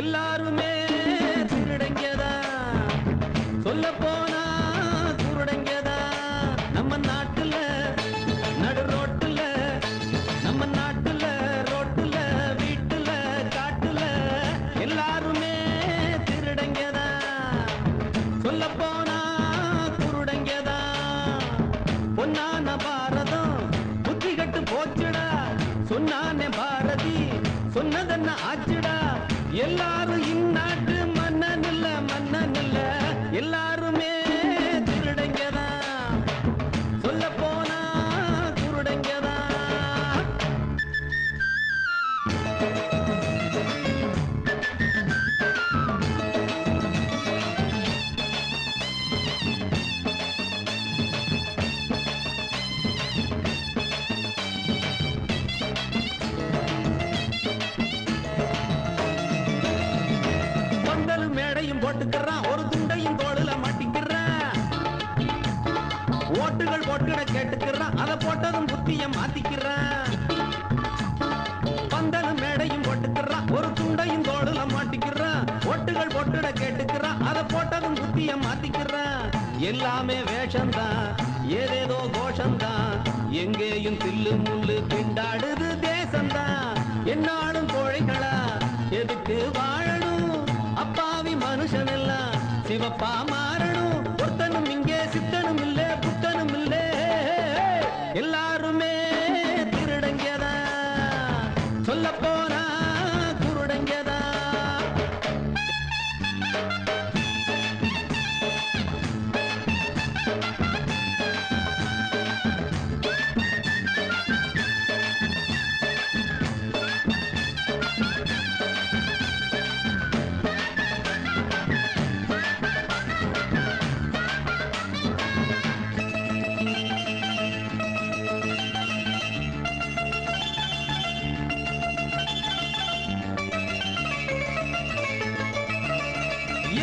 எல்லாருமே திருடங்கதா, சொல்ல போனா குருடங்கதா. நம்ம நாட்டுல நடு ரோட்டுல, நம்ம நாட்டுல ரோட்டுல வீட்டுல காட்டுல எல்லாருமே திருடங்கதா, சொல்ல போனா குருடங்கதா. பொன்னான பாரதம் புத்தி கட்டு போச்சுடா, சொன்னானே பாரதி சொன்னதென்ன ஆச்சுடா. எல்லாரும் இந்நாட்டு மன்னன் இல்ல மன்னன் இல்ல, எல்லாருமே திருடங்கதா, சொல்ல போனா குருடங்கதா. மேடையும் போட்டுக்கிறான், ஒரு துண்டையும் தோளுல மாட்டிக்கிறான். ஓட்டுகள் போட்டுட கேட்டுக்கிறான், அதை போட்டதும் புத்திய மாத்திக்கிறான். பந்தலும் மேடையும் போட்டுக்கிறான், ஒரு துண்டையும் தோளுல மாட்டிக்கிறான். ஓட்டுகள் போட்டுட கேட்டுக்கிறான், அதை போட்டதும் புத்திய மாத்திக்கிறான். எல்லாமே வேஷம்தான், ஏதேதோ கோஷம்தான், எங்கேயும் தில்லு முள்ளு திண்டாடுது தேசம்தான். என்னாலும் கோழைகளா எதுக்கு வாழணும், அப்பாவி மனுஷன் எல்லாம் சிவப்பா மாறணும். ஒருத்தனும் இங்கே சித்தனும் இல்ல புத்தனும் இல்ல, எல்லாருமே திருடங்கதா, சொல்ல போனா குருடங்கதா.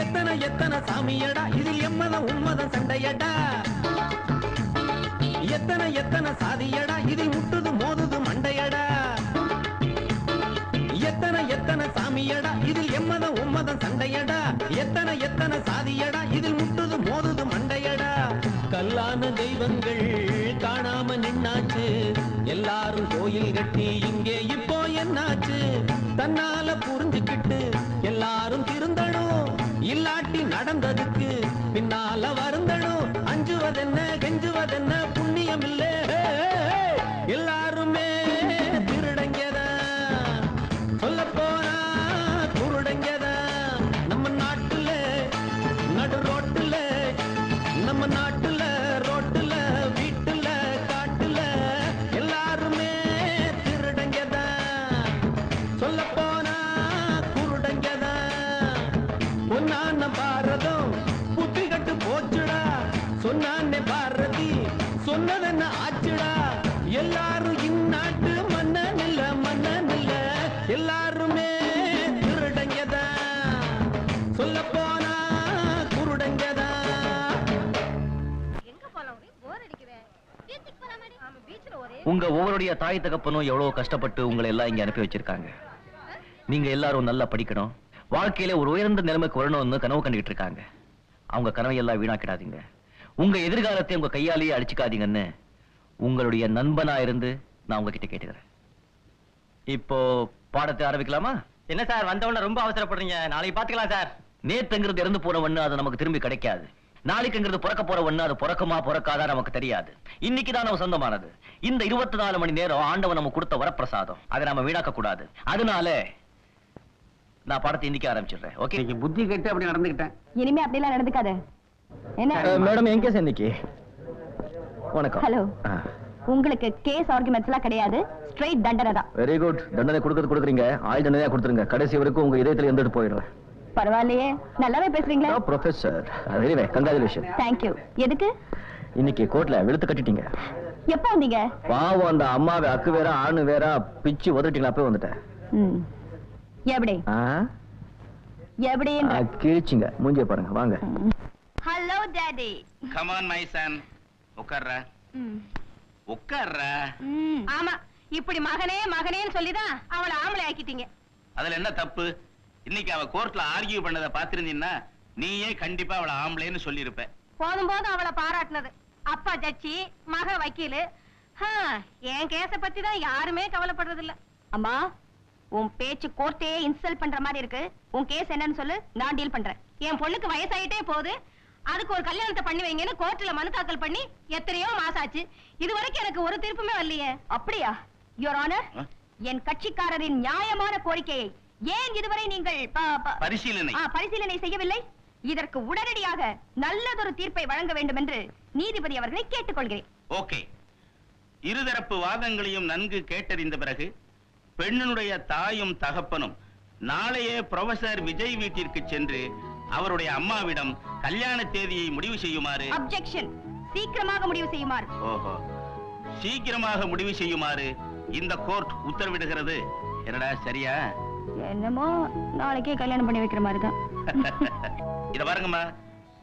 எத்தனை எத்தனை சாமியடா, இதில் எம்மதம் உம்மதம் சண்டையடா. எத்தனை எத்தனை சாதியடா, இதில் முட்டுது மோதுது மண்டையடா. எத்தனை எத்தனை சாமியடா, இதில் எம்மதம் உம்மதம் சண்டையடா. எத்தனை எத்தனை சாதியடா, இதில் முட்டுது மோதுது மண்டையடா. கல்லான தெய்வங்கள் காணாம நின்னாச்சு, எல்லாரும் கோயில் கட்டி இங்கே இப்போ என்னாச்சு. தன்னால புரிஞ்சுக்கிட்டு எல்லாரும் திருந்தணும், இல்லாட்டி நடந்ததுக்கு பின்னால வருந்தணும். அஞ்சுவதென்ன கெஞ்சுவதென்ன புண்ணியம் இல்ல, எல்லாருமே திருடங்கதா, சொல்ல போனா குருடங்கதா. நம்ம நாட்டுல நடு ரோட்டுல, நம்ம நாட்டுல ரோட்டுல வீட்டுல காட்டுல எல்லாருமே திருடங்கதா, சொல்ல போனா குருடங்கதா. பொன்னான பாரதம் புத்தி கட்டு போச்சுடா, சொன்னானே பாரதி சொன்னதென்ன ஆச்சுடா. எல்லாரும் இந்நாட்டு மன்னன் இல்ல மன்னன் இல்ல, எல்லாருமே திருடங்கதா, சொல்ல போனா குருடங்கதா. உங்க ஒவ்வொருடைய தாய் தகப்பனும் எவ்வளவு கஷ்டப்பட்டு உங்களை எல்லாம் இங்க அனுப்பி வச்சிருக்காங்க. நீங்க எல்லாரும் நல்லா படிக்கணும், வாழ்க்கையில ஒரு உயர்ந்த நிலைமைக்கு வரணும்னு கனவு கண்டுகிட்டு இருக்காங்க. அவங்க கனவை எல்லாம் வீணாக்கிடாதீங்க, உங்க எதிர்காலத்தை உங்க கையாலேயே அடிச்சுக்காதீங்கன்னு உங்களுடைய நண்பனா இருந்து நான் உங்ககிட்ட கேட்டுக்கிறேன். இப்போ பாடத்தை ஆரம்பிக்கலாமா? என்ன சார் வந்தவன ரொம்ப அவசரப்படுறீங்க, நாளைக்கு பாத்துக்கலாம் சார். நேத்துங்கிறது இறந்து போனவன்னு அது நமக்கு திரும்பி கிடைக்காது. நாளைக்குங்கிறது பிறக்க போறவன்னு அது பிறக்குமா பிறக்காதா நமக்கு தெரியாது. இன்னைக்குதான் நம்ம சொந்தமானது. இந்த 24 மணி நேரம் ஆண்டவன் நம்ம கொடுத்த வரப்பிரசாதம், அதை நாம வீணாக்க கூடாது. அதனால நான் பாடத்தை இன்னைக்கு ஆரம்பிச்சிடுறேன். ஓகே? புத்தி கெட்டு அப்படி நடந்துக்கிட்டேன், இனிமே அப்படி எல்லாம் நடந்துக்காத. என்ன மேடம், என் கேஸ் இன்னைக்கு. வணக்கம். ஹலோ. உங்களுக்கு கேஸ் ஆர்குமெண்ட்ஸ் எல்லாம் கிடையாது, ஸ்ட்ரைட் தண்டனை தான். Very good. தண்டனை கொடுக்குறீங்க, ஆயுள் தண்டனையா கொடுத்துருங்க. கடைசி வரைக்கும் உங்க இதயத்துல இருந்துட்டு போயிடுறேன். பரவாயில்லையே, நல்லாவே பேசுறீங்களா? Professor. Anyway congratulation. Thank you. எதுக்கு? இன்னைக்கு கோர்ட்ல வெளுத்து கட்டிட்டீங்க. எப்போ வந்தீங்க? பாவம், அந்த அம்மாவை அக்கு வேற ஆணு வேற பிச்சு உதட்டிங்களா? அப்பவே வந்துட்டேன். எப்படி எப்படி கிழிச்சிங்க. மூஞ்சிய பாருங்க. வாங்க. Hello daddy. Come on my son, உட்கார்றா உட்கார்றா. ஆமா, இப்படி மகனே மகனேன்னு சொல்லிதான் அவளை ஆம்பளை ஆக்கிட்டீங்க. அதுல என்ன தப்பு? இன்னைக்கு அவ கோர்ட்ல ஆர்கியூ பண்ணதை பாத்திருந்தீன்னா நீயே கண்டிப்பா அவளை ஆம்பளைன்னு சொல்லியிருப்ப. போதும் போதும் அவளை பாராட்டினது. அப்பா ஜட்ஜி, மக வக்கீலு. என் கேஸ பத்தி தான் யாருமே கவலைப்படுறது இல்ல. அம்மா, உன் பேச்சு கோர்ட்டே இன்சல்ட் பண்ற மாதிரி இருக்கு. உன் கேஸ் என்னன்னு சொல்லு, நான் டீல் பண்றேன். என் பொண்ணுக்கு வயசாயிட்டே போகுது, அதுக்கு ஒரு கல்யாணத்தை பண்ணி வைங்கன்னு கோர்ட்ல மனு தாக்கல் பண்ணி எத்தனையோ மாசம் ஆச்சு. இது வரைக்கும் எனக்கு ஒரு தீர்ப்புமே வரலையே. அப்படியா? யுவர் ஆனர், என் கட்சிக்காரரின் நியாயமான கோரிக்கையை ஏன் இதுவரை நீங்கள் பரிசீலனை செய்யவில்லை? இதற்கு உடனடியாக நல்லதொரு தீர்ப்பை வழங்க வேண்டும் என்று நீதிபதி அவர்களை கேட்டுக்கொள்கிறேன். ஓகே. இருதரப்பு வாதங்களையும் நன்கு கேட்டறிந்த பிறகு பெண்ணுடைய தாயும் தகப்பனும் நாளையே புரொஃபசர் விஜய் வீட்டிற்கு சென்று அவருடைய அம்மாவிடம் கல்யாண தேதியை முடிவு செய்யுமாறு. அப்ஜெக்ஷன். சீக்கிரமாக முடிவு செய்யுமாறு. ஓஹோ, சீக்கிரமாக முடிவு செய்யுமாறு இந்த கோர்ட் உத்தரவிடுகிறது. என்னடா சரியா? என்னமோ நாளைக்கே கல்யாணம் பண்ணி வைக்கிற மாதிரி தான். இத பாருங்கம்மா,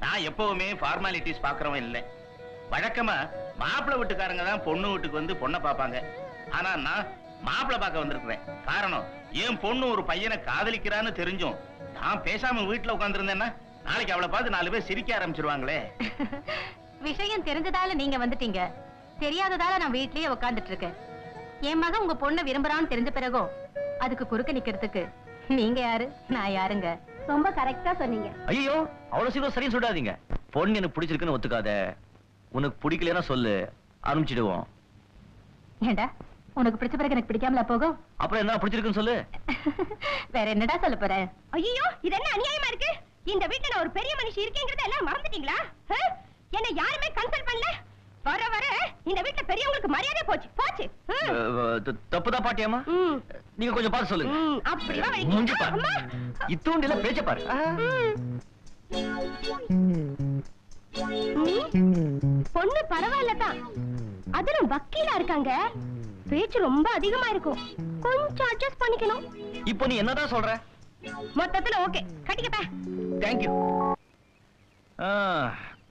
நான் எப்பவுமே ஃபார்மாலிட்டிஸ் பாக்குறவன் இல்லை. வழக்கமா மாப்பிள்ளை வீட்டுக்காரங்க தான் பொண்ணு வீட்டுக்கு வந்து பொண்ணை பார்ப்பாங்க. ஆனா நான் மாப்பிள்ளை பார்க்க வந்திருக்கிறேன். காரணம், என் பொண்ணு ஒரு பையனை காதலிக்கிறான்னு தெரிஞ்சும் நான் பேசாம வீட்டுல உட்கார்ந்துருந்தேன்னா நாளைக்கு அவளை பார்த்து 4 பேர் சிரிக்க ஆரம்பிச்சிருவாங்களே. விஷயம் தெரிஞ்சதால நீங்க வந்துட்டீங்க, தெரியாததால நான் வீட்லயே உட்கார்ந்துட்டு இருக்கேன். என் மகன் உங்க பொண்ணை விரும்புறான்னு தெரிஞ்ச பிறகோ அதுக்கு குறுக்க நிக்கிறதுக்கு நீங்க யாரு, நான் யாருங்க? ரொம்ப கரெக்டா சொன்னீங்க. ஐயோ, அவ்வளவு சீக்கிரம் சரின்னு சொல்லாதீங்க. பொண்ணு எனக்கு பிடிச்சிருக்குன்னு ஒத்துக்காத. உனக்கு பிடிக்கலன்னா சொல்லு, ஆரம்பிச்சிடுவோம். ஏண்டா, உனக்கு பிடிச்ச பிறகு எனக்கு பிடிக்காமல போகும்? அப்புறம் என்ன பிடிச்சிருக்குன்னு சொல்லு. வேற என்னடா சொல்ல போற? ஐயோ, இது என்ன அநியாயமா இருக்கு? இந்த வீட்டுல நான் ஒரு பெரிய மனுஷி இருக்கேங்கிறத எல்லாம் மறந்துட்டீங்களா? என்ன யாருமே கன்சல்ட் பண்ணல. வர வர இந்த வீட்டுல பெரியவங்களுக்கு மரியாதை போச்சு போச்சு. தப்புதான் பாட்டியம்மா. நீங்க கொஞ்சம் பார்த்து சொல்லுங்க. அப்படிதான் மூஞ்சி பாரு, இத்தூண்டில பேச்ச பாரு. பொண்ணு பரவாயில்லதான், அதுல வக்கீலா இருக்காங்க. பேச்சு ரொம்ப அதிகமா இருக்கும், கொஞ்சம் அட்ஜஸ்ட் பண்ணிக்கணும். இப்போ நீ என்னதான் சொல்ற? மொத்தத்துல ஓகே, கட்டிக்கப்பா. தேங்க்யூ.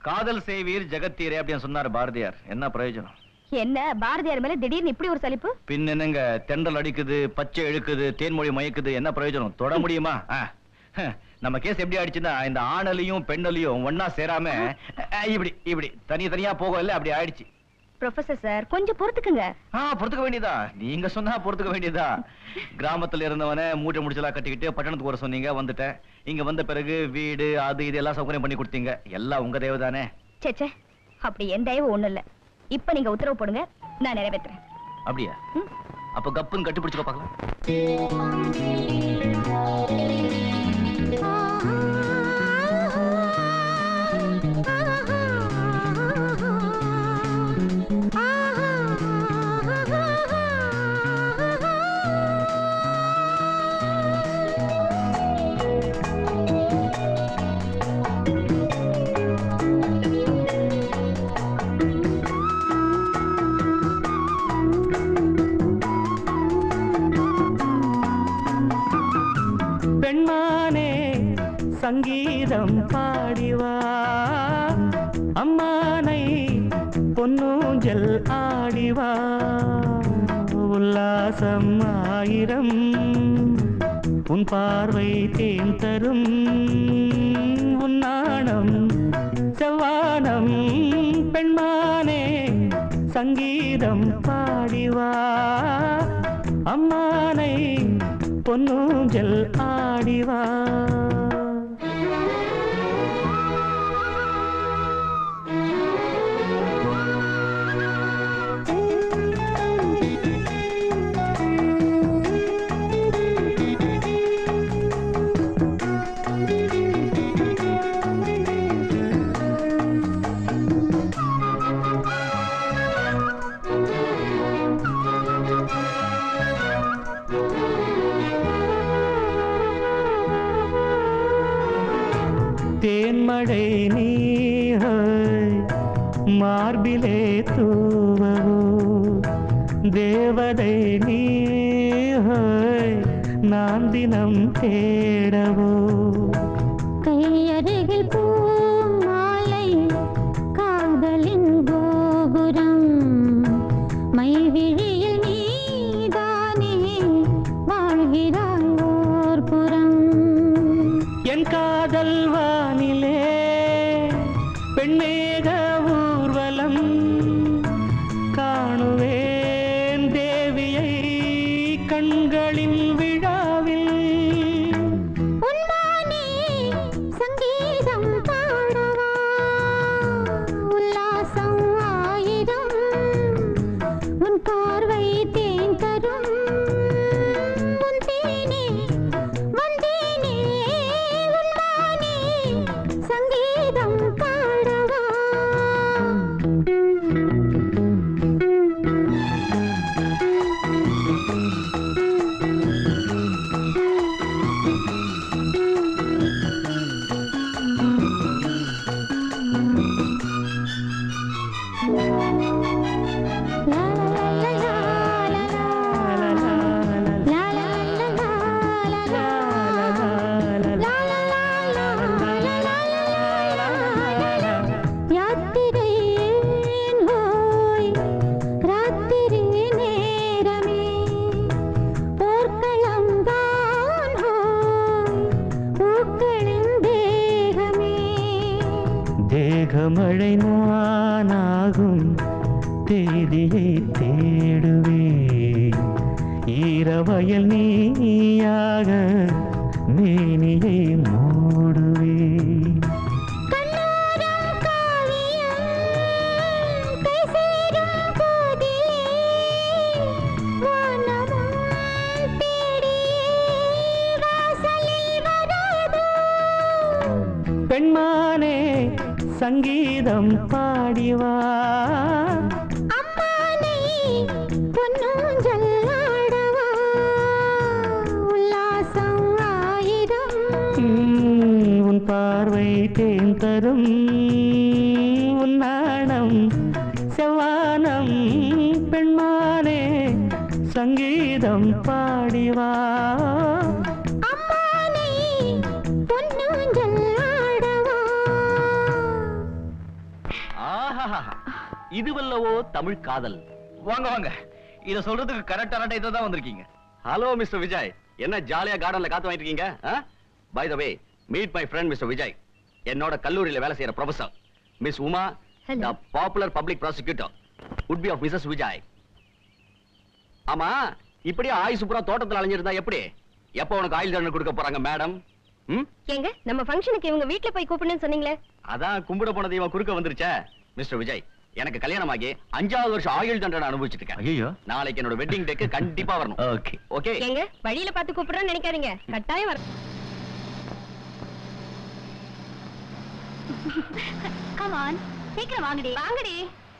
காதல் செய்வீர் ஜெகத்தீரே அப்படின்னு சொன்னாரு பாரதியார். என்ன பிரயோஜனம்? என்ன பாரதியார் மேல திடீர்னு இப்படி ஒரு சலிப்பு? பின் என்னங்க, தென்றல் அடிக்குது, பச்சை இழுக்குது, தேன்மொழி மயக்குது, என்ன பிரயோஜனம்? தொட முடியுமா? நம்ம கேஸ் எப்படி ஆயிடுச்சுன்னா, இந்த ஆணலையும் பெண்ணலையும் ஒன்னா சேராம இப்படி இப்படி தனியா போக இல்ல, அப்படி ஆயிடுச்சு. ப்ரொஃபசர் சார், கொஞ்சம் பொறுத்துக்குங்க. பொறுத்துக்க வேண்டியதா? நீங்க சொன்னா பொறுத்துக்க வேண்டியதா? கிராமத்துல இருந்தவன மூட்டை முடிச்சலாம் கட்டிக்கிட்டு பட்டணத்துக்கு வர சொன்னீங்க, வந்துட்டேன். இங்க வந்த பிறகு வீடு அது இது எல்லாம் சௌகரியம் பண்ணி கொடுத்தீங்க. எல்லாம் உங்க தயவு தானே? சேச்சே, அப்படி என் தயவு ஒண்ணும் இல்ல. இப்ப நீங்க உத்தரவு போடுங்க, நான் நிறைவேற்றுறேன். அப்படியா? அப்ப கப்புன்னு கட்டிப்பிடிச்சுக்க பாக்கலாம். சங்கீதம் பாடிவா, அம்மானை பொன்னூஞ்சல் ஆடிவா. உல்லாசம் ஆயிரம் உன் பார்வை தேன் தரும், உன்னாணம் செவ்வானம். பெண்மானே சங்கீதம் பாடிவா, அம்மானை பொன்னூஞ்சல் ஆடிவா. தேன்மழை நீஹாய் மார்பிலே தூவவோ, தேவதை நீஹாய் நான் தினம் தேடவோ. கையருகில் பூ மாலை காதலின் கோபுரம், மைவிழியில் நீதானே வாழ்கிறாய் ஓர் புறம். பெண்மேக ஊர்வலம் காணுவேன் தேவியை கண்களின் விழாவில். உன்மானே சங்கீதம் பாடவா உல்லாசம் ஆயிரம் உன் பார்வை தேன் தரும் உன் தேனே வந்தேனே உன்மானே சங்கீதம் பாடவா. தேகமழை நானாகும் தேதியை தேடுவே ஈரவயல் நீயாக மேனியை மூடுவே. பெண்மானே சங்கீதம் பாடிவா அம்மானை பொன்னூஞ்சல் ஆடவா உல்லாசம் ஆயிரம் உன் பார்வை தேன் தரும் உன் நாணம் செவ்வானம். பெண்மானே சங்கீதம் பாடிவா அம்மானை பொன்னூஞ்சல் ஆடவா. ஆஹா, இதுவல்லவோ தமிழ் காதல். வாங்க வாங்க, இத சொல்றதுக்கு கரெக்டான டைத்துல தான் வந்திருக்கீங்க. ஹலோ மிஸ்டர் விஜய், என்ன ஜாலியா கார்டன்ல காத்து வாங்கிட்டு இருக்கீங்க? By the way, meet my friend Mr Vijay, என்னோட கல்லூரியில வேலை செய்யற professor miss Uma, the popular public prosecutor would be of Mrs Vijay. ஆமா, இப்படியே ஆயுசு பூரா தோட்டத்துல அலைஞ்சிருந்தா எப்படி? எப்ப உனக்கு ஆயுள் தண்டனை கொடுக்க போறாங்க மேடம்? ஏங்க நம்ம ஃபங்க்ஷனுக்கு இவங்க வீட்ல போய் கூப்பிடுன்னு சொன்னீங்களே? அதான் கும்பிட போன தெய்வம் குறுக்க வந்துருச்சே. மிஸ்டர் விஜய், எனக்கு கல்யாணம் ஆகி 5வது வருஷம் ஆயுள் தண்டனை அனுபவிச்சிட்டு இருக்கேன். ஐயோ, நாளைக்கு என்னோட வெட்டிங் டேக்கு கண்டிப்பா வரணும். Okay okay. ஏங்க வழியில பார்த்து கூப்பிடுறேன்னு நினைக்காதீங்க, கட்டாயம் வர. கம் ஆன், சீக்கிரம் வாங்கடி. வாங்கடி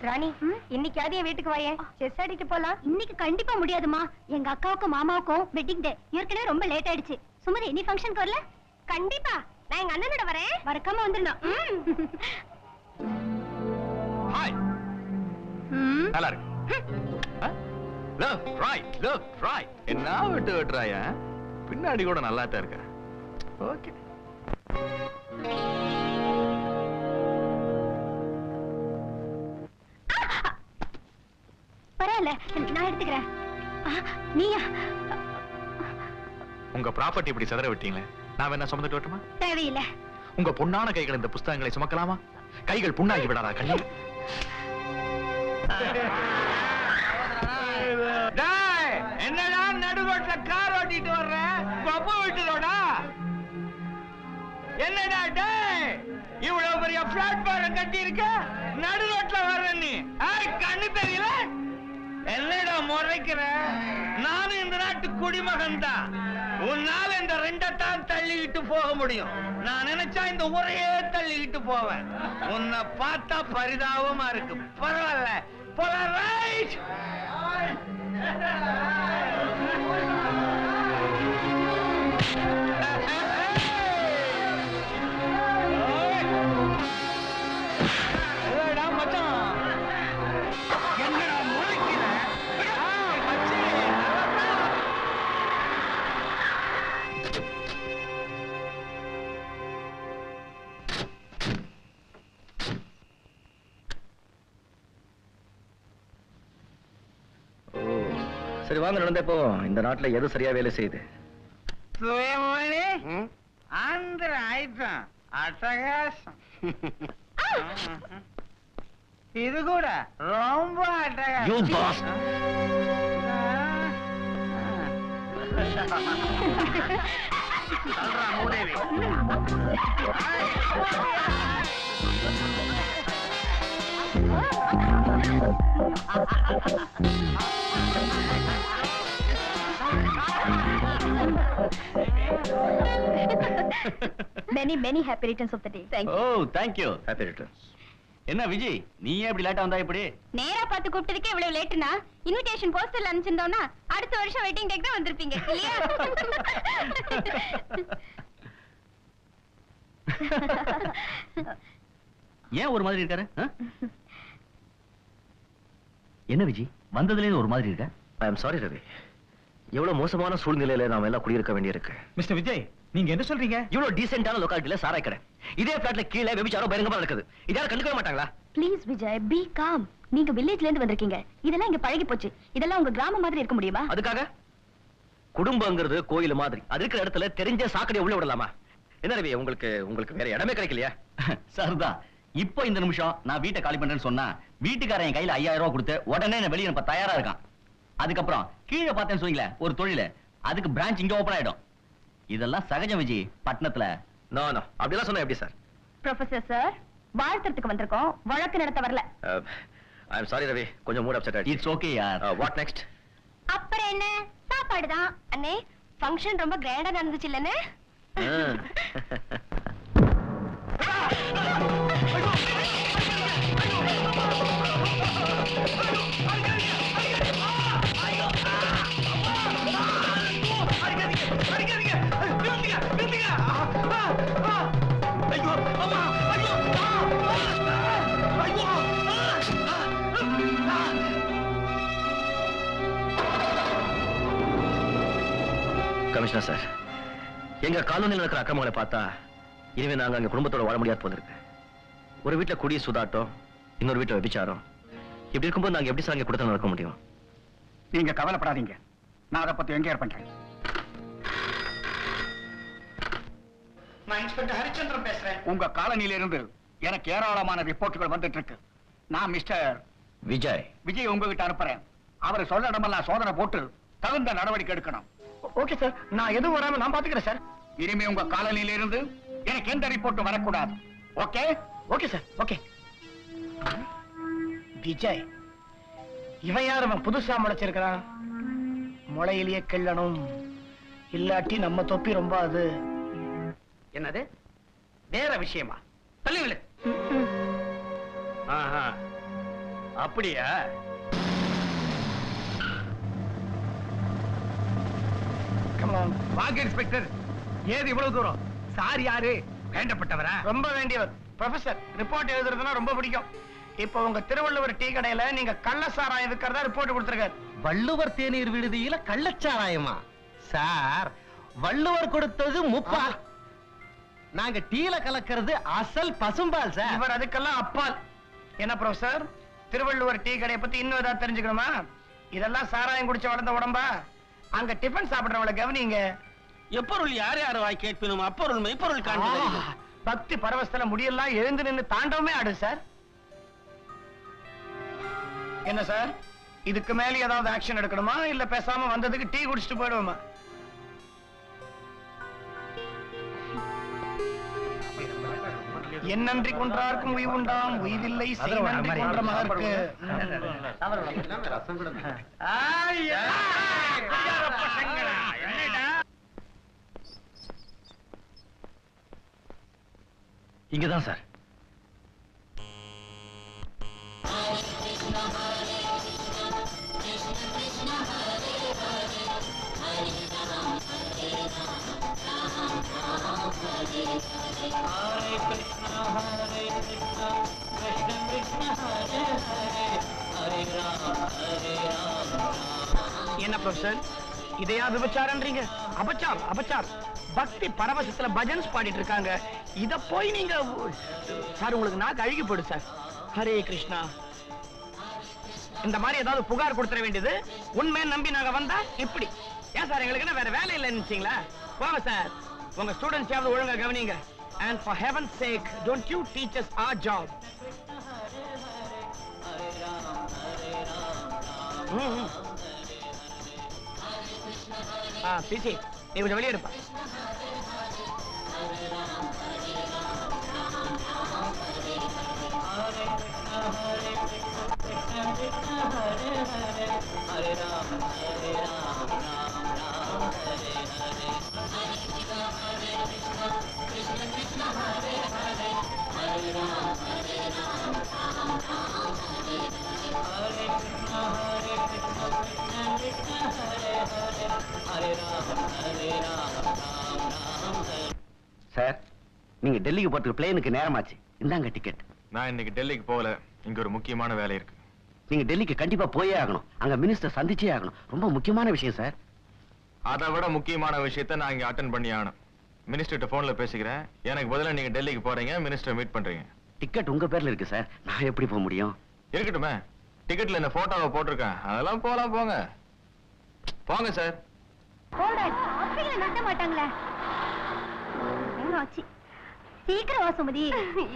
ராணி, இன்னைக்கு ஆதிய வீட்டுக்கு வாயே, செஸ் ஆடிட்டு போலாம். இன்னைக்கு கண்டிப்பா முடியாதுமா, எங்க அக்காவுக்கும் மாமாவுக்கும் வெட்டிங் டே. ஏற்கனவே ரொம்ப லேட் ஆயிடுச்சு. சுமதி நீ ஃபங்க்ஷனுக்கு வரல? கண்டிப்பா நான் எங்க அண்ணனோட வரேன், மறக்காம வந்துடணும். ஹாய், நல்லா இருக்கு. லெஃப்ட் ரைட் லெஃப்ட் ரைட், என்ன விட்டு விட்டுறாயா? பின்னாடி கூட நல்லா தான் இருக்க. ஓகே. பரவாயில்ல, நான் எடுத்துக்கிறேன். நீயா? உங்க ப்ராப்பர்ட்டி இப்படி சதற விட்டீங்களே, நான் வேணா சுமந்துட்டு வரட்டுமா? தேவையில்லை. உங்க பொன்னான கைகள் இந்த புஸ்தகங்களை சுமக்கலாமா? கைகள் புண்ணாகி விடாதா கண்ணி? என்னடா நடுரோட்ல கார் ஓட்டிட்டு வர்ற? கொப்ப விட்டுறோடா? என்னடா டேய், இவ்வளவு பெரிய பிளாட்பாரம் கட்டி இருக்க, நடுரோட்ல வர்ற நீ? கண்ணு தெரியல? என்னடா முறைக்கிற? நானும் இந்த நாட்டு குடிமகன் தான். உன்னால இந்த ரெண்டத்தான் தள்ளிக்கிட்டு போக முடியும். நான் நினைச்சா இந்த ஊரையே தள்ளிக்கிட்டு போவேன். உன்னை பார்த்தா பரிதாபமா இருக்கு. பரவாயில்ல, போலாம். ரைட். சரி வாங்க, நடந்தே போ. இந்த நாட்டுல எது சரியா வேலை செய்யுது? ஆந்திர ஆயுதம் அட்டகாசம். இது கூட ரொம்ப You boss. Many happy returns of the day. Thank you. Oh, thank you. Happy returns. என்ன விஜய், நீ ஏன் இப்படி லேட்டா வந்தா இப்படி? நேரா பார்த்து கூப்பிட்டதுக்கே இவ்வளவு லேட்னா இன்விடேஷன் போஸ்டர்ல அனுப்பிச்சிருந்தோம்னா அடுத்த வருஷம் வெட்டிங் டேக்கு தான் வந்திருப்பீங்க இல்லையா? ஏன் ஒரு மாதிரி இருக்காரு? என்ன விஜய், வந்ததுலேயே ஒரு மாதிரி இருக்க? ஐ அம் சாரி ரவி, எவ்வளவு மோசமான சூழ்நிலையில நாம எல்லாம் குடியிருக்க வேண்டியிருக்கு. மிஸ்டர் விஜய், நீங்க என்ன சொல்றீங்க? இவ்வளவு டீசென்டான லொகாலிட்டில சாராய் கடை, இதே பிளாட்ல கீழே விபச்சாரம் பயங்கரமா நடக்குது. இதால கண்டுக்கவே மாட்டாங்களா? Please Vijay, be calm. நீங்க வில்லேஜ்ல இருந்து வந்திருக்கீங்க, இதெல்லாம் இங்க பழகி போச்சு. இதெல்லாம் உங்க கிராமம் மாதிரி இருக்க முடியுமா? அதுக்காக குடும்பங்கிறது கோயில் மாதிரி, அது இருக்கிற இடத்துல தெரிஞ்ச சாக்கடையை உள்ள விடலாமா? என்ன ரவி, உங்களுக்கு வேற இடமே கிடைக்கலையா? சரிதான். இப்போ இந்த நிமிஷம் நான் வீட்டை காலி பண்றேன்னு சொன்னா வீட்டுக்காரன் என் கையில 5000 ரூபாய் கொடுத்து உடனே நான் வெளியே அனுப்ப தயாரா இருக்கான். அதுக்கப்புறம் கீழே பார்த்தேன்னு சொன்னீங்களே ஒரு தொழில, அதுக்கு பிரான்ச் இங்க ஓபன் ஆயிடும். இதெல்லாம் சகஜம் விஜய், பட்டணத்துல. நோ அப்படிலாம் சொன்னா எப்படி சார்? ப்ரொஃபசர் சார், வாழ்த்துறதுக்கு வந்திருக்கோம், வழக்கு நடத்த வரல. ஐ அம் சாரி ரவி, கொஞ்சம் மூட் அப்செட் ஆயிடுச்சு. இட்ஸ் ஓகே யார். What next? அப்புறம் என்ன, சாப்பாடு தான். அண்ணே, ஃபங்க்ஷன் ரொம்ப கிராண்டா நடந்துச்சு இல்லனே? கமிஷனர் சார், எங்க காலனியில் நடக்கிற அக்கிரமங்களை பார்த்தா இனிமே நாங்க அங்க குடும்பத்தோட வாழ முடியாது போல இருக்கு. ஒரு வீட்டுல குடி சுதாட்டம், இன்னொரு வீட்டுல விபிச்சாரம். இப்படி இருக்கும்போது நாங்க எப்படி சார் அங்க குடுத்தம் நடக்க முடியும்? நீங்க கவலைப்படாதீங்க, நான் அதை பத்தி என்கொயர் பண்றேன். நான் இன்ஸ்பெக்டர் ஹரிச்சந்திரன் பேசுறேன். உங்க காலனியில இருந்து எனக்கு ஏராளமான ரிப்போர்ட்டுகள் வந்துட்டு இருக்கு. நான் மிஸ்டர் விஜய் உங்ககிட்ட அனுப்புறேன். அவர் சொல்ல இடமெல்லாம் சோதனை போட்டு தகுந்த நடவடிக்கை எடுக்கணும். ஓகே சார், நான் எதுவும் வராம நான் பாத்துக்கிறேன் சார். இனிமே உங்க காலனியில இருந்து எனக்கு எந்த ரிப்போர்ட்டும் வரக்கூடாது. Okay? Okay sir, okay. Vijay, இவன் யார்? அவன் புதுசா முளைச்சிருக்கிறான். முளையிலேயே கிள்ளணும், இல்லாட்டி நம்ம தொப்பி ரொம்ப அது. என்னது வேற விஷயமா? தள்ளுங்களே. அப்படியா? வாங்க இன்ஸ்பெக்டர். ஏது இவ்வளவு தூரம்? சார் யாரு? வேண்டப்பட்டவரா? ரொம்ப வேண்டியவர். ப்ரொஃபசர், ரிப்போர்ட் எழுதுறதுனா ரொம்ப பிடிக்கும். இப்போ உங்க திருவள்ளுவர் டீ கடையில நீங்க கள்ளச்சாராயம் விற்கிறதா ரிப்போர்ட் கொடுத்திருக்காரு. வள்ளுவர் தேநீர் விடுதியில கள்ளச்சாராயமா? சார், வள்ளுவர் கொடுத்தது முப்பால், நாங்க டீல கலக்கிறது அசல் பசும்பால் சார். இவர் அதுக்கெல்லாம் அப்பால். என்ன ப்ரொஃபசர், திருவள்ளுவர் டீ கடையை பத்தி இன்னும் ஏதாவது தெரிஞ்சுக்கணுமா? இதெல்லாம் சாராயம் குடிச்ச வளர்ந்த உடம்பா? அங்க டிஃபன் சாப்பிடுறவங்கள கவனிங்க. எப்பொருள் யார் யார் வாய் கேட்பினும் அப்பொருள் மெய்ப்பொருள் காண்பது. பக்தி பரவசத்துல முடியெல்லாம் எழுந்து நின்று தாண்டவமே ஆடு சார். என்ன சார், இதுக்கு மேல ஏதாவது ஆக்ஷன் எடுக்கணுமா, இல்ல பேசாம வந்ததுக்கு டீ குடிச்சிட்டு போயிடுவோமா? என் நன்றி கொன்றார்க்கும் உய்வு உண்டாம், உய்வில்லை செய் நன்றி கொன்ற மகற்கு. இங்கதான் சார். என்ன ப்ரொஃபசர், இதையா விபச்சாரன்றீங்க? அபச்சார், அபச்சார். பக்தி பரவசத்துல பஜன்ஸ் பாடிட்டு இருக்காங்க, இத போய் நீங்க சார், உங்களுக்கு நாக்கு அழுகி போயிடு சார். ஹரே கிருஷ்ணா. இந்த மாதிரி ஏதாவது புகார் கொடுத்துட வேண்டியது. உண்மையை நம்பி நாங்க வந்தா இப்படி. ஏன் சார், எங்களுக்கு என்ன வேற வேலை இல்லைன்னு நினைச்சீங்களா? போங்க சார், உங்க ஸ்டூடெண்ட்ஸ் யாவது ஒழுங்கா கவனிங்க. And for heaven's sake, don't you teach us our job. CC நீ கொஞ்சம் வெளியே எடுப்பா. சார், நீங்க டெல்லிக்கு போறதுக்கு பிளேனுக்கு நேரமாச்சு. இந்தாங்க டிக்கெட். நான் இன்னைக்கு டெல்லிக்கு போகல, இங்க ஒரு முக்கியமான வேலை இருக்கு. நீங்க டெல்லிக்கு கண்டிப்பா போயே ஆகணும். அங்க மினிஸ்டர் சந்திச்சே ஆகணும். ரொம்ப முக்கியமான விஷயம் சார். அதை விட முக்கியமான விஷயத்தை நான் இங்க அட்டென்ட் பண்ணி ஆகணும். மினிஸ்டர்கிட்ட போன்ல பேசிக்கிறேன். எனக்கு பதிலா நீங்க டெல்லிக்கு போறீங்க, மினிஸ்டர் மீட் பண்றீங்க. டிக்கெட் உங்க பேர்ல இருக்கு சார். நான் எப்படி போக முடியும்? இருக்கட்டுமே, டிக்கெட்ல இந்த போட்டோவை போட்டிருக்கேன். அதெல்லாம் போலாம், போங்க போங்க சார். நட்ட மாட்டாங்களே. சீக்கிரம் வா சுமதி.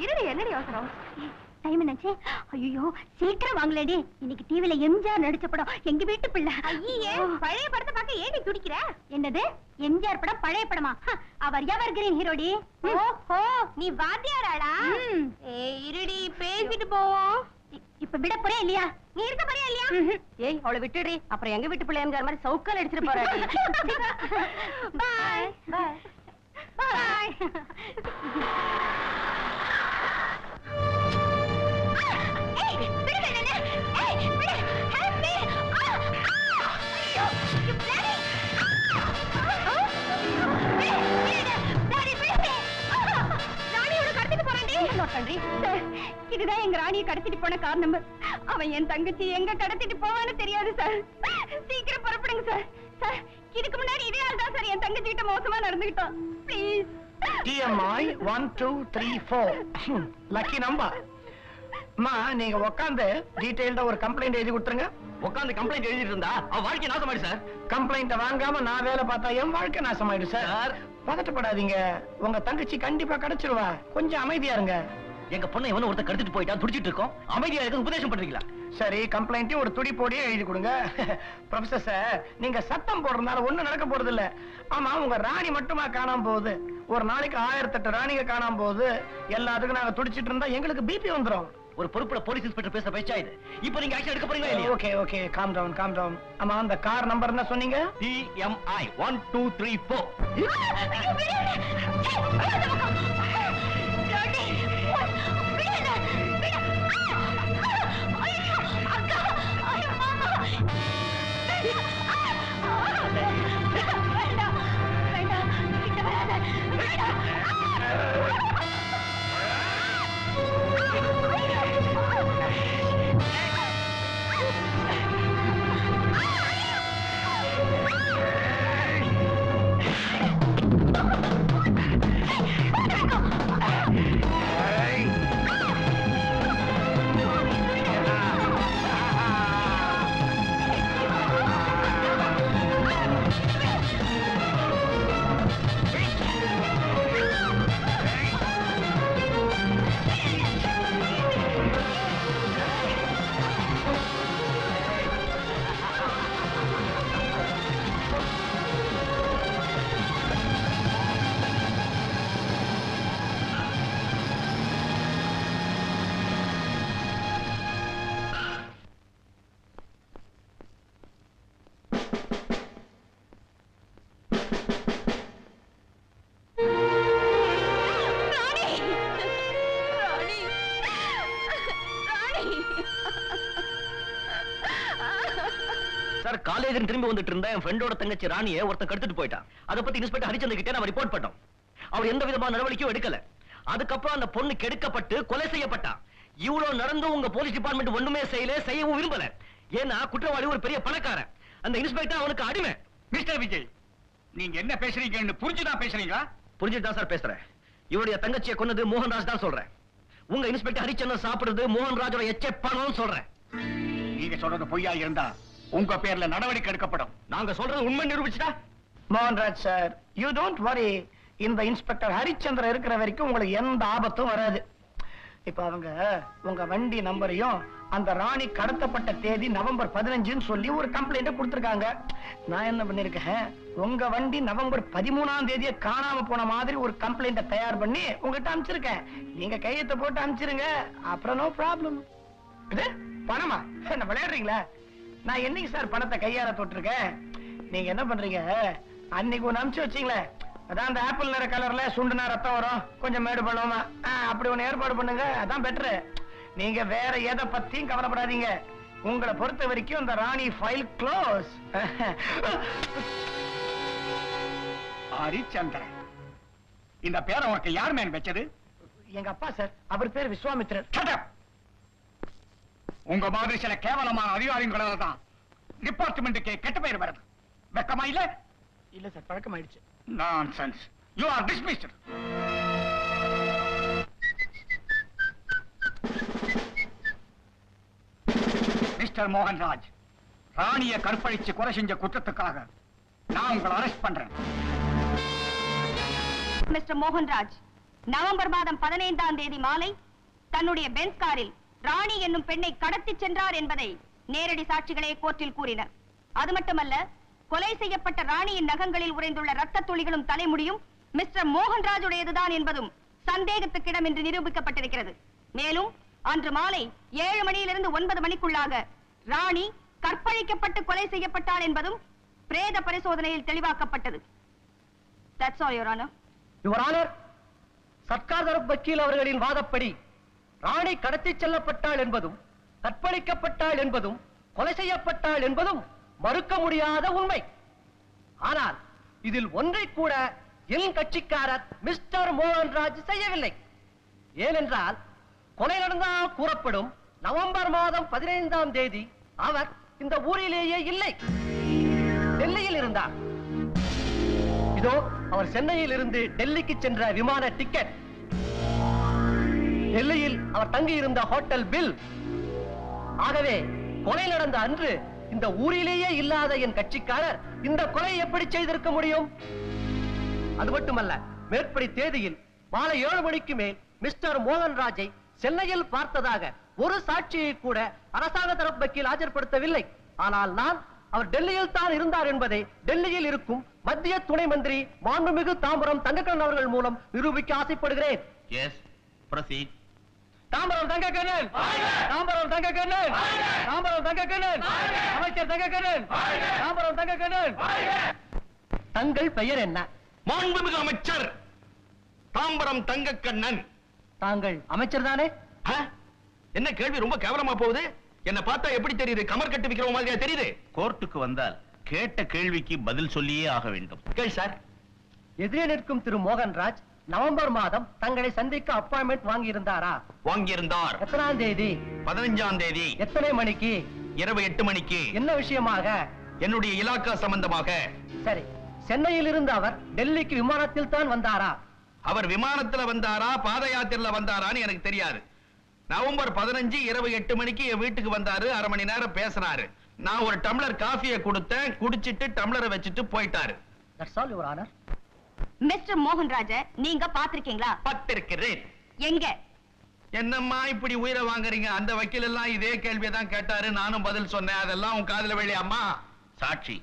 இருடி, என்னடி அவசரம்? டைம் என்னாச்சு? ஐயோ சீக்கிரம் வாங்கலடி. இன்னைக்கு டிவில எம்ஜிஆர் நடிச்ச படம், எங்க வீட்டு பிள்ளை. ஐயே, பழைய படத்தை பார்க்க ஏன் நீ துடிக்கிற? என்னது எம்ஜிஆர் படம் பழைய படமா? அவர் எவர் கிரீன் ஹீரோடி. ஓஹோ, நீ வாத்தியாராளா? இருடி, பேசிட்டு போவோம். இப்ப விட போறே இல்லையா? நீ இருக்க போறியா இல்லையா? ஏய், அவளை விட்டுடி. அப்புறம் எங்க வீட்டு பிள்ளைங்கிற மாதிரி சவுக்கால் அடிச்சிட்டு போறாடி. பாய் பாய் பாய். இதுதான் எங்க ராணியை கடத்திட்டு போன கார் நம்பர். அவன் என் தங்கச்சி எங்க கடத்திட்டு போவான்னு தெரியாது சார். சீக்கிரம் புறப்படுங்க சார். சார், இதுக்கு முன்னாடி இதே ஆள் தான் சார் என் தங்கச்சி கிட்ட மோசமா நடந்துகிட்டோம். ப்ளீஸ். TMI 1 2 3 4 lucky number. அம்மா, நீங்க உட்கார்ந்து டீடைல்டா ஒரு கம்ப்ளைண்ட் எழுதி கொடுத்துருங்க. உட்கார்ந்து கம்ப்ளைண்ட் எழுதிட்டு இருந்தா அவ வாழ்க்கை நாசமாயிடு சார். கம்ப்ளைண்ட் வாங்காம நான் வேலை பார்த்தா என் வாழ்க்கை நாசமாயிடும் சார். பதட்டப்படாதீங்க, உங்க தங்கச்சி கண்டிப்பா கிடைச்சிருவா. கொஞ்சம் அமைதியா இருங்க. எங்க பொண்ணை எவனோ ஒருத்தர் கடத்திட்டு போயிட்டா, துடிச்சிட்டு இருக்கோம். அமைதியா இருக்க உபதேசம் பண்றீங்களா? சரி, கம்ப்ளைண்ட்டையும் ஒரு துடி போடியே எழுதி கொடுங்க. ப்ரொஃபசர் சார், நீங்க சத்தம் போடுறதுனால ஒண்ணும் நடக்க போறது இல்ல. ஆமா, உங்க ராணி மட்டுமா காணாம போகுது? ஒரு நாளைக்கு 1008 ராணிங்க காணாம போகுது. எல்லாத்துக்கும் நாங்க துடிச்சிட்டு இருந்தா எங்களுக்கு பிபி வந்துரும். ஒரு பொறுப்புல போலீஸ் இன்ஸ்பெக்டர் பேசுற பேச்சா இது? இப்போ நீங்க ஆக்ஷன் எடுக்க போறீங்களா இல்லையா? Okay okay, calm down calm down. ஆமா, அந்த கார் நம்பர் என்ன சொன்னீங்க? TMI 1 2 3 4. காலேஜ் திரும்பி வந்துட்டு இருந்த என் ஃப்ரெண்டோட தங்கச்சி ராணியை ஒருத்தன் கடத்திட்டு போயிட்டான். அதை பத்தி இன்ஸ்பெக்டர் ஹரிச்சந்திர கிட்ட நம்ம ரிப்போர்ட் பண்ணோம். அவர் எந்த விதமான நடவடிக்கையும் எடுக்கல. அதுக்கப்புறம் அந்த பொண்ணு கெடுக்கப்பட்டு கொலை செய்யப்பட்டான். இவ்வளவு நடந்தும் உங்க போலீஸ் டிபார்ட்மெண்ட் ஒண்ணுமே செய்யவும் விரும்பல. ஏன்னா குற்றவாளி ஒரு பெரிய பணக்காரன். அந்த இன்ஸ்பெக்டர் அவனுக்கு அடிமை. மிஸ்டர் விஜய், நீங்க என்ன பேசுறீங்கன்னு புரிஞ்சுதான் பேசுறீங்களா? புரிஞ்சுட்டு தான் சார் பேசுறேன். இவருடைய தங்கச்சியை கொன்னது மோகன்ராஜ் தான் சொல்றேன். உங்க இன்ஸ்பெக்டர் ஹரிச்சந்திரன் சாப்பிடுறது மோகன்ராஜோட எச்ச பணம் சொல்றேன். நீங்க சொல்றது பொய்யா இருந்தா உங்க பேர்ல நடவடிக்கை எடுக்கப்படும். நாங்க சொல்றது உண்மை நிரூபிச்சுட்டா? Mohanraj sir, you don't worry. இந்த இன்ஸ்பெக்டர் ஹரிச்சந்திரன் இருக்கிற வரைக்கும் உங்களுக்கு எந்த ஆபத்தும் வராது. இப்ப அவங்க உங்க வண்டி நம்பரையும் அந்த ராணி கடத்தப்பட்ட தேதி நவம்பர் 15 சொல்லி ஒரு கம்ப்ளைண்ட் கொடுத்திருக்காங்க. நான் என்ன பண்ணிருக்கேன், உங்க வண்டி நவம்பர் 13ஆம் தேதியே காணாம போன மாதிரி ஒரு கம்ப்ளைண்ட தயார் பண்ணி உங்ககிட்ட அனுப்பிச்சிருக்கேன். நீங்க கையெழுத்து போட்டு அனுப்பிச்சிருங்க, அப்புறம் நோ ப்ராப்ளம். இது பணமா? என்ன விளையாடுறீங்களா? நான் என்னைக்கு சார் பணத்தை கையால தொட்டிருக்கேன்? நீங்க என்ன பண்றீங்க, அன்னைக்கு ஒண்ணு அனுப்பிச்சு வச்சீங்களே, அதான் அந்த ஆப்பிள் நிற கலர்ல சுண்டுனா ரத்தம் வரும், கொஞ்சம் மேடு பண்ணுவோமா, அப்படி ஒண்ணு ஏற்பாடு பண்ணுங்க, அதான் பெட்டரு. நீங்க வேற எதை பத்தியும் கவலைப்படாதீங்க. உங்களை பொறுத்த வரைக்கும் இந்த ராணி ஃபைல் க்ளோஸ். ஹரிச்சந்திரன், இந்த பேரை உனக்கு யார் மேன் வச்சது? எங்க அப்பா சார், அவர் பேர் விஸ்வாமித்ரர். உங்க மாதிரி சில கேவலமான அதிகாரிகளால தான் டிபார்ட்மெண்ட்டுக்கு கெட்ட பெயர் வருது. வெக்கமா இல்ல? இல்ல சார், பழக்கமாயிடுச்சு. Nonsense. You are dismissed. Mister Mohanraj, ராணியை கற்பழிச்சு கொலை செஞ்ச குற்றத்துக்காக நான் உங்களை அரெஸ்ட் பண்றேன். மிஸ்டர் மோகன்ராஜ், நவம்பர் மாதம் 15ஆம் தேதி மாலை தன்னுடைய பென்ஸ் காரில் ராணி என்னும் பெண்ணை கடத்தி சென்றார் என்பதை நேரடி சாட்சிகளே கோர்ட்டில் கூறினர். அது மட்டுமல்ல, கொலை செய்யப்பட்ட ராணியின் நகங்களில் உறைந்துள்ள ரத்த துளிகளும் தலைமுடியும் மிஸ்டர் மோகன்ராஜுடையதுதான் என்பதும் சந்தேகத்துக்கிடம் என்று நிரூபிக்கப்பட்டிருக்கிறது. மேலும் அன்று மாலை 7 மணியிலிருந்து 9 மணிக்குள்ளாக ராணி கற்பழிக்கப்பட்டு கொலை செய்யப்பட்டார் என்பதும் பிரேத பரிசோதனையில் தெளிவாக்கப்பட்டது. That's all, Your Honor. Your honour, Sarkar தரப்பு வக்கீல் அவர்களின் வாதப்படி ராணி கடத்தி செல்லப்பட்டாள் என்பதும் கற்பழிக்கப்பட்டாள் என்பதும் கொலை செய்யப்பட்டாள் என்பதும் மறுக்க முடியாத உண்மை. ஆனால் இதில் ஒன்றை கூட என் கட்சிக்காரர் மிஸ்டர் மோகன்ராஜ் செய்யவில்லை. ஏனென்றால் கொலை நடந்ததாக கூறப்படும் நவம்பர் மாதம் 15ஆம் தேதி அவர் இந்த ஊரிலேயே இல்லை, டெல்லியில் இருந்தார். இதோ அவர் சென்னையில் இருந்து டெல்லிக்கு சென்ற விமான டிக்கெட், டெல்லியில் அவர் தங்கியிருந்த ஹோட்டல் பில். ஆகவே கொலை நடந்த அன்று இந்த ஊரிலேயே இல்லாத என் கட்சிக்காரர் இந்த கொலை எப்படி செய்திருக்க முடியும்? அது மட்டுமல்ல, மேற்படி தேதியில் மாலை 7 மணிக்கு மேல் மிஸ்டர் மோகன்ராஜை சென்னையில் பார்த்ததாக ஒரு சாட்சியை கூட அரசாங்க தரப்பு வக்கீல் ஆஜர்படுத்தவில்லை. ஆனால் நான் அவர் டெல்லியில் தான் இருந்தார் என்பதை டெல்லியில் இருக்கும் மத்திய துணை மந்திரி மாண்புமிகு தாம்பரம் தங்கக்கண்ணன் அவர்கள் மூலம் நிரூபிக்க ஆசைப்படுகிறேன். Yes, proceed. தாம்பரம் தங்கக்கண்ணன், தாம்பரம் தங்கக்கண்ணன், தாம்பரம் தங்கக்கண்ணன், அமைச்சர் தங்கக்கண்ணன், தாம்பரம் தங்கக்கண்ணன். தங்கள் பெயர் என்ன? மாண்புமிகு அமைச்சர் தாம்பரம் தங்கக்கண்ணன். தாங்கள் அமைச்சர் தானே? என்ன கேள்வி ரொம்ப கேவலமா போகுது? என்ன பார்த்தா எப்படி தெரியுது? கமர் கட்டு விக்கிற மாதிரியா தெரியுது? கோர்ட்டுக்கு வந்தால் கேட்ட கேள்விக்கு பதில் சொல்லியே ஆக வேண்டும். கேள் சார். எதிரே நிற்கும் திரு மோகன்ராஜ் நவம்பர் மாதம் தங்களை சந்திக்க அப்பாயின்மெண்ட் வாங்கி இருந்தாரா? வாங்கியிருந்தார். எத்தனாம் தேதி? 15ஆம் தேதி. எத்தனை மணிக்கு? இரவு 8 மணிக்கு. என்ன விஷயமாக? என்னுடைய இலாக்கா சம்பந்தமாக. சரி, சென்னையில் இருந்து அவர் டெல்லிக்கு விமானத்தில் தான் வந்தாரா? அவர் விமானத்துல வந்தாரா, பாத யாத்திரையில வந்தாரான்னு எனக்கு தெரியாது. நவம்பர் 15 இரவு 8 மணிக்கு என் வீட்டுக்கு வந்தாரு. 1/2 மணி நேரம் பேசினாரு. நான் ஒரு டம்ளர் காஃபியை கொடுத்தேன், குடிச்சிட்டு டம்ளரை வச்சுட்டு போயிட்டாரு. That's all, Your Honor. Mister Mohanraj நீங்க பாத்திருக்கீங்களா? பார்த்திருக்கிறேன். எங்க? என்னம்மா இப்படி உயிரை வாங்குறீங்க? அந்த வக்கீல் எல்லாம் இதே கேள்வியை தான் கேட்டாரு, நானும் பதில் சொன்னேன். அதெல்லாம் உன் காதுல விழலையாம்மா? சாட்சி,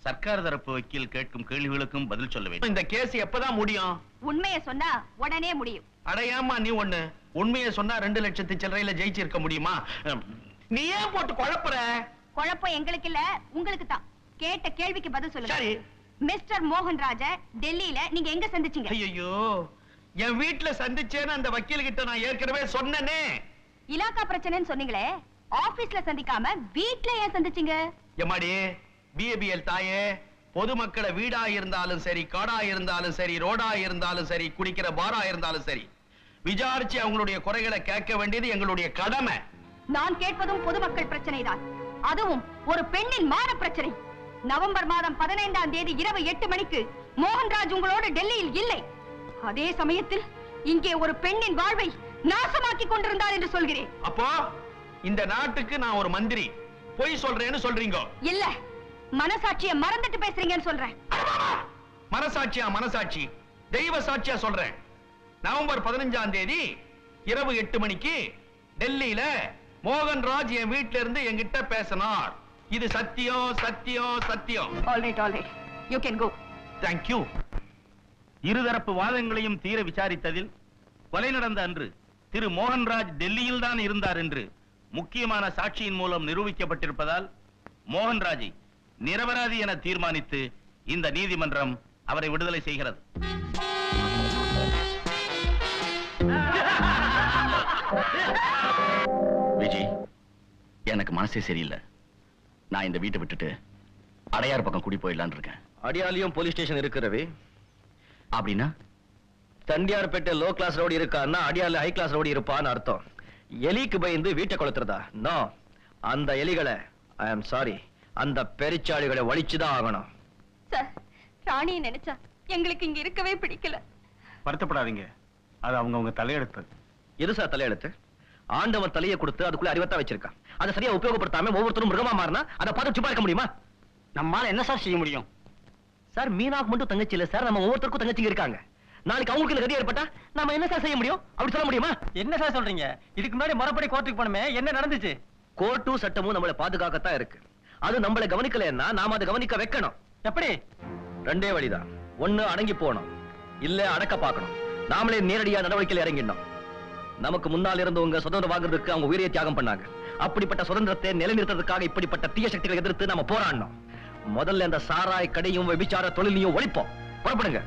சர்க்கார் தரப்பு வக்கீல் கேட்கும் கேள்விகளுக்கும் பதில் சொல்ல வேண்டும். இந்த கேஸ் எப்பதான் முடியும்? உண்மையை சொன்னா உடனே முடியும். அடையாமா நீ ஒண்ணு உண்மையை சொன்னா 2 லட்சத்து சில்லறையில ஜெயிச்சிருக்க முடியுமா? நீ ஏன் போட்டு குழப்புற? குழப்பம் எங்களுக்கு இல்ல, உங்களுக்கு தான். கேட்ட கேள்விக்கு பதில் சொல்லுங்க. சரி. மிஸ்டர் மோகன்ராஜ டெல்லியில நீங்க எங்க சந்திச்சீங்க? ஐயோ, என் வீட்டுல சந்திச்சேன்னு அந்த வக்கீல் கிட்ட நான் ஏற்கனவே சொன்னேனே. இலாக்கா பிரச்சனைன்னு சொன்னீங்களே, ஆபீஸ்ல சந்திக்காம வீட்ல ஏன் சந்திச்சீங்க? எம்மாடி பிஏபிஎல் தாயே, பொதுமக்களை வீடா இருந்தாலும் சரி, காடா இருந்தாலும் சரி, ரோடா இருந்தாலும் சரி, குடிக்கிற பாரா இருந்தாலும் சரி, விசாரிச்சு அவங்களுடைய குறைகளை கேட்க வேண்டியது எங்களுடைய கடமை. நான் கேட்பதும் பொதுமக்கள் பிரச்சனை தான், அதுவும் ஒரு பெண்ணின் மான பிரச்சனை. நவம்பர் மாதம் 15ஆம் தேதி இரவு 8 மணிக்கு மோகன்ராஜ் உங்களோடு டெல்லியில் இல்லை. அதே சமயத்தில் இங்கே ஒரு பெண்ணின் வாழ்வை நாசமாக்கி கொண்டிருந்தார் என்று சொல்கிறேன். அப்போ இந்த நாட்டுக்கு நான் ஒரு மந்திரி, பொய் சொல்றேன்னு சொல்றீங்க? இல்ல, மனசாட்சியை மறந்துட்டு பேசுறீங்கன்னு சொல்றேன். மனசாட்சியா? மனசாட்சி தெய்வ சாட்சியா சொல்றேன். நவம்பர் 15ஆம் தேதி இரவு 8 மணிக்கு டெல்லியில மோகன்ராஜ் என் வீட்ல இருந்து என்கிட்ட பேசினார். இது சத்தியம் சத்தியம் சத்தியம். All right. You can go. Thank you. இருதரப்பு வாதங்களையும் தீர விசாரித்ததில் கொலை நடந்த அன்று திரு மோகன்ராஜ் டெல்லியில் தான் இருந்தார் என்று முக்கியமான சாட்சியின் மூலம் நிரூபிக்கப்பட்டிருப்பதால் மோகன்ராஜை நிரபராதி என தீர்மானித்து இந்த நீதிமன்றம் அவரை விடுதலை செய்கிறது. விஜய், எனக்கு மனசே சரியில்லை. நான் இந்த வீட்டை விட்டுட்டு அடையார் பக்கம் குடி போயிடலான்னு இருக்கேன். அடியாலையும் போலீஸ் ஸ்டேஷன் இருக்கு ரவி. அப்படின்னா தண்டியார்பேட்டை லோ கிளாஸ் ரோடு இருக்கான்னா அடியால ஹை கிளாஸ் ரோடு இருப்பான்னு அர்த்தம். எலிக்கு பயந்து வீட்டை கொளுத்துறதா? நோ, அந்த எலிகளை ஐ ஆம் சாரி, அந்த பெருச்சாளிகளை வலிச்சுதான் ஆகணும். சார், ராணியை நினைச்சா எங்களுக்கு இங்க இருக்கவே பிடிக்கல. வருத்தப்படாதீங்க, அது அவங்க தலையெடுத்து. எது சார் தலையெழுத்து? ஆண்டவன் தலையை கொடுத்து அதுக்குள்ள அறிவத்தா வச்சிருக்கான். அதை சரியா உபயோகப்படுத்தாம ஒவ்வொருத்தரும் மிருகமா மாறினா அதை பார்த்து சும்மா இருக்க முடியுமா? நம்மால என்ன சார் செய்ய முடியும்? சார், மீனாக்கு மட்டும் தங்கச்சி இல்ல சார், நம்ம ஒவ்வொருத்தருக்கும் தங்கச்சிங்க இருக்காங்க. நாளைக்கு அவங்களுக்கு கதி ஏற்பட்டா நாம என்ன சார் செய்ய முடியும்? அப்படி சொல்ல முடியுமா? என்ன சார் சொல்றீங்க? இதுக்கு முன்னாடி முறைப்படி கோர்ட்டுக்கு போனமே, என்ன நடந்துச்சு? கோர்ட்டும் சட்டமும் நம்மளை பாதுகாக்கத்தான் இருக்கு. அது நம்மளை கவனிக்கலன்னா நாம அதை கவனிக்க வைக்கணும். எப்படி? ரெண்டே வழிதான். ஒண்ணு அடங்கி போகணும், இல்ல அடக்க பார்க்கணும். நாமளே நேரடியா நடவடிக்கையில் இறங்கிடணும். நமக்கு முன்னால் இருந்தவங்க சுதந்திரம் வாங்குறதுக்கு அவங்க உயிரை தியாகம் பண்ணாங்க. அப்படிப்பட்ட சுதந்திரத்தை நிலைநிறுத்துறதுக்காக இப்படிப்பட்ட தீய சக்திகளை எதிர்த்து நாம போராடணும். முதல்ல இந்த சாராய் கடையும் விபிச்சார தொழிலையும் ஒழிப்போம். புறப்படுங்க.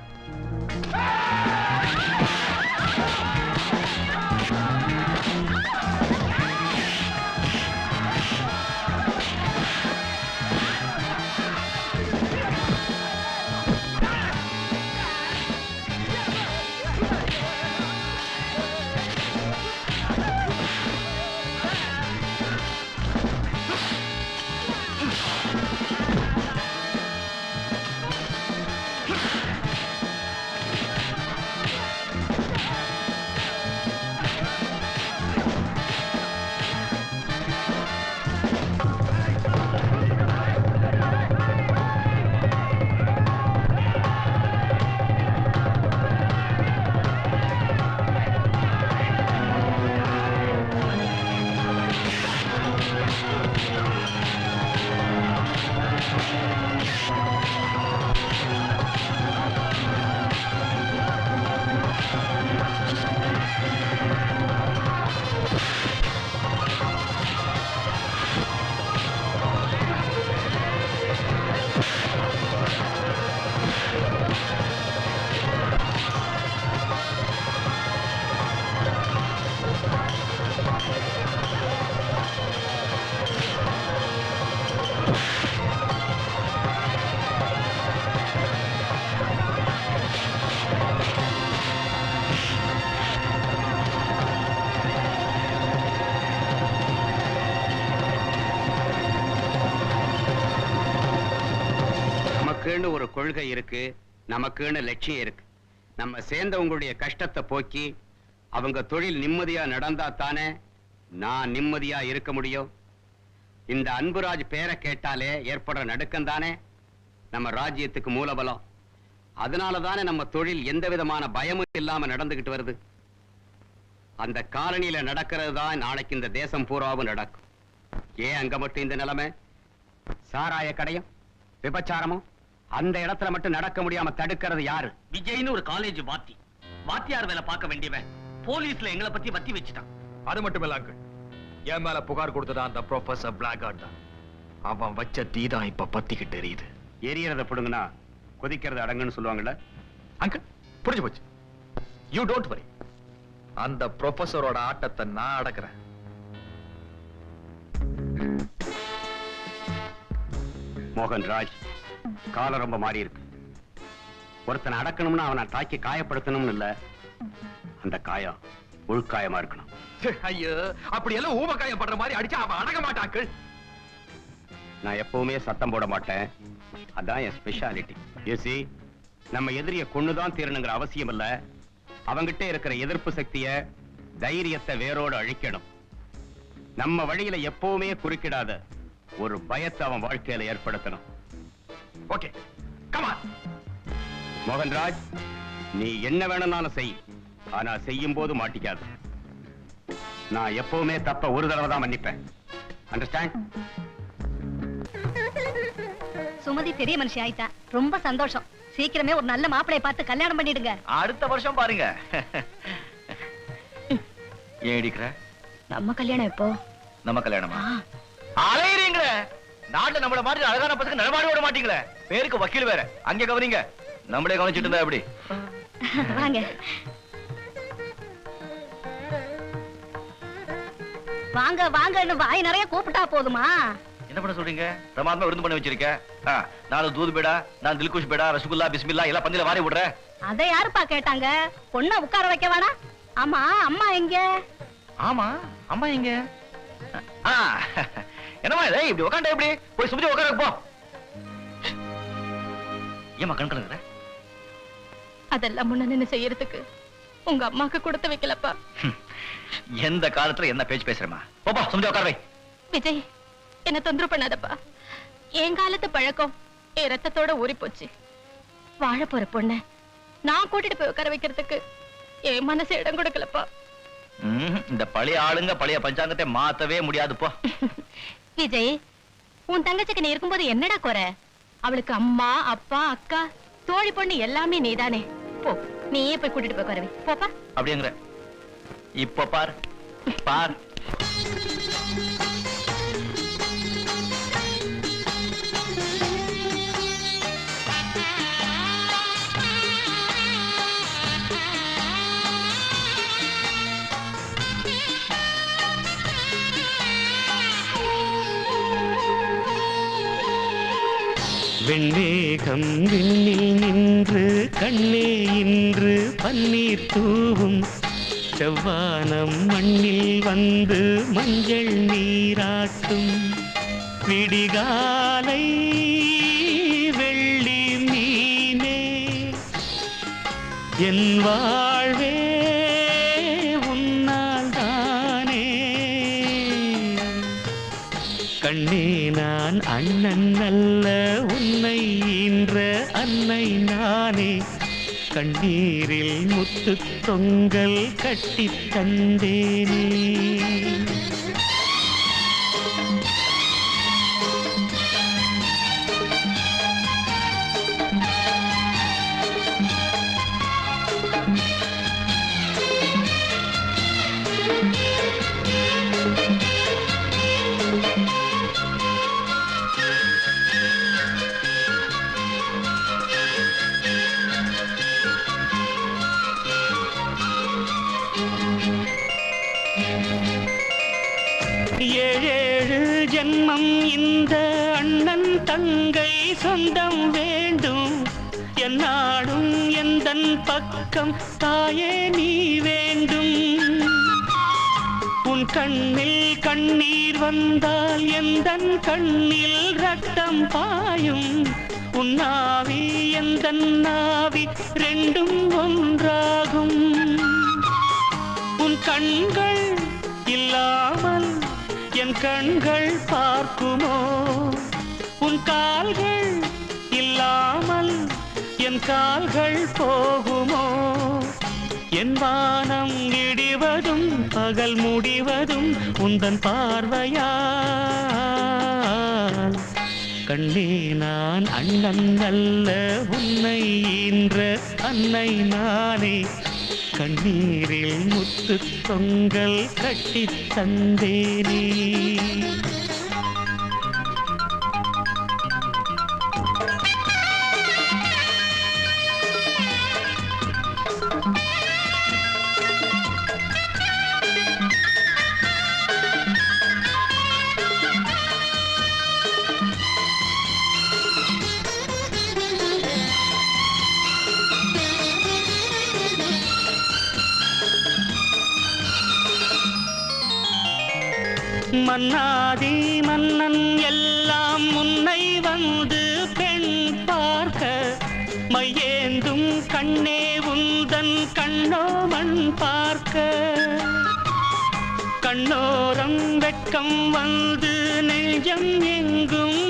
நமக்குன்னு ஒரு கொள்கை இருக்கு, நமக்குன்னு லட்சியம் இருக்கு. நம்ம சேர்ந்தவங்களுடைய கஷ்டத்தை போக்கி அவங்க தொழில் நிம்மதியா நடந்தா தானே நான் நிம்மதியா இருக்க முடியும். இந்த அன்புராஜ் பேரை கேட்டாலே ஏற்படுற நடுக்கம் தானே நம்ம ராஜ்யத்துக்கு மூலபலம். அதனால தானே நம்ம தொழில் எந்த விதமான பயமும் இல்லாம நடந்துகிட்டு வருது. அந்த காலனியில நடக்கிறது தான் நாளைக்கு இந்த தேசம் பூராவும் நடக்கும். ஏன் அங்க மட்டும் இந்த நிலைமை? சாராய கடையும் விபச்சாரமும் அந்த இடத்துல மட்டும் நடக்க முடியாம தடுக்கிறது யாரு? விஜய்னு ஒரு காலேஜ் வாத்தியார் வேலை பார்க்க வேண்டியவன் போலீஸ்ல எங்களை பத்தி வத்தி வச்சுட்டான். அது மட்டும் இல்ல அங்கிள், என் மேல புகார் கொடுத்ததா அந்த ப்ரொஃபசர் பிளாக்அவுட் தான். அவன் வச்ச தீ தான் இப்ப பத்திக்கிட்டு எரியுது. எரியறத புடுங்கினா கொதிக்கிறது அடங்குன்னு சொல்லுவாங்கல்ல அங்கிள், புரிஞ்சு போச்சு. யூ டோன்ட் வரி. அந்த ப்ரொஃபசரோட ஆட்டத்தை நான் அடக்குறேன். மோகன்ராஜ், காலம் ரொம்ப மாறி இருக்கு. ஒருத்தனை அடக்கணும்னா அவனை தாக்கி காயப்படுத்தணும்னு இல்ல, அந்த காயம் உள்காயமா இருக்கணும். ஐயோ, அப்படி எல்லாம் ஊமக்காயம் படுற மாதிரி அடிச்சா அவன் அடங்க மாட்டான். நான் எப்பவுமே சத்தம் போட மாட்டேன், அதான் என் ஸ்பெஷாலிட்டி. யூசி, நம்ம எதிரிய கொன்னுதான் தீரணுங்கிற அவசியம் இல்ல, அவங்கிட்ட இருக்கிற எதிர்ப்பு சக்திய தைரியத்தை வேரோடு அழிக்கணும். நம்ம வழியில எப்பவுமே குறுக்கிடாத ஒரு பயத்தை அவன் வாழ்க்கையில ஏற்படுத்தணும். Okay, come on. மோகன்ராஜ், நீ என்ன வேணும்னாலும் செய், ஆனா செய்யும் போது மாட்டிக்காது. நான் எப்பவுமே தப்ப ஒரு தடவை தான் மன்னிப்பேன். அண்டர்ஸ்டாண்ட்? சுமதி பெரிய மனுஷி ஆயிட்டா, ரொம்ப சந்தோஷம். சீக்கிரமே ஒரு நல்ல மாப்பிளைய பார்த்து கல்யாணம் பண்ணிடுங்க. அடுத்த வருஷம் பாருங்க. ஏன் இடிக்கிற? நம்ம கல்யாணம் எப்போ? நம்ம கல்யாணமா? அலையறீங்க. நாட்டுல நம்மள மாதிரி அழகான பசங்க நடமாடி விட மாட்டீங்களே. பேருக்கு வக்கீல் வேற. அங்கே கவனிங்க. நம்மளே கவனிச்சிட்டு இருந்தா எப்படி? வாங்க வாங்க வாங்கன்னு வாய் நிறைய கூப்பிட்டா போதுமா? என்ன பண்ண சொல்றீங்க? பிரமாதமா விருந்து பண்ணி வச்சிருக்கேன். நாலு தூது பேடா, நான் தில்குஷ் பேடா, ரசகுல்லா, பிஸ்மில்லா எல்லாம் பந்தில வாரி விடுறேன். அதை யாருப்பா கேட்டாங்க? பொண்ண உட்கார வைக்க வேணா? ஆமா, அம்மா எங்க? ஆமா, அம்மா எங்க? என்னமா இது? இப்படி உட்காண்டா எப்படி? போய் சுமதி உட்கார போ. ஏமா கண் கலங்குற? அதெல்லாம் முன்ன நின்னு செய்யறதுக்கு உங்க அம்மாக்கு கொடுத்து வைக்கலப்பா. எந்த காலத்துல என்ன பேச்சு பேசுறமா? போப்பா சுமதி உட்கார வை. விஜய், என்ன தொந்தரவு பண்ணாதப்பா. என் காலத்து பழக்கம் என் ரத்தத்தோட ஊறி போச்சு. வாழ போற பொண்ண நான் கூட்டிட்டு போய் உட்கார வைக்கிறதுக்கு என் மனசு இடம் கொடுக்கலப்பா. இந்த பழைய ஆளுங்க பழைய பஞ்சாங்கத்தை மாத்தவே முடியாது போ. விஜய், உன் தங்கச்சிக்கு நீ இருக்கும்போது என்னடா குறை? அவளுக்கு அம்மா, அப்பா, அக்கா, தோழி பொண்ணு எல்லாமே நீதானே. போ, நீயே போய் கூட்டிட்டு போய் உட்கார வை. போப்பா. அப்படிங்கிற. இப்ப பார் பார். வெண்மேகம் விண்ணில் நின்று கண்ணே இன்று பன்னீர் தூவும், செவ்வானம் மண்ணில் வந்து மஞ்சள் நீராட்டும், விடிகாலை வெள்ளி மீனே என் வாழ்வே உன்னால் தானே. கண்ணே நான் அண்ணன் அல்ல உன்னை ஈன்ற அன்னை நானே, கண்ணீரில் முத்து தொங்கல் கட்டித் தந்தேனே. ஏழேழு ஜென்மம் இந்த அண்ணன் தங்கை சொந்தம் வேண்டும், என்னாடும் எந்தன் பக்கம் தாயே நீ வேண்டும். உன் கண்ணில் கண்ணீர் வந்தால் எந்தன் கண்ணில் ரத்தம் பாயும், உன் நாவி எந்தன் நாவி ரெண்டும் ஒன்றாகும். உன் கண்கள் இல்லாமல் என் கண்கள் பார்க்குமோ, உன் கால்கள் இல்லாமல் என் கால்கள் போகுமோ. என் வானம் இடிவதும் பகல் முடிவதும் உந்தன் பார்வையால். கண்ணே நான் அண்ணன் அல்ல உன்னை ஈன்ற அன்னை நானே, கண்ணீரில் முத்து தொங்கல் கட்டித் தந்தேனே. மன்னாதி மன்னன் எல்லாம் முன்னை வந்து பெண் பார்க்க, மையேந்தும் கண்ணே உந்தன் கண்ணோ மண் பார்க்க. கண்ணோரம் வெட்கம் வந்து நெஞ்சம் எங்கும்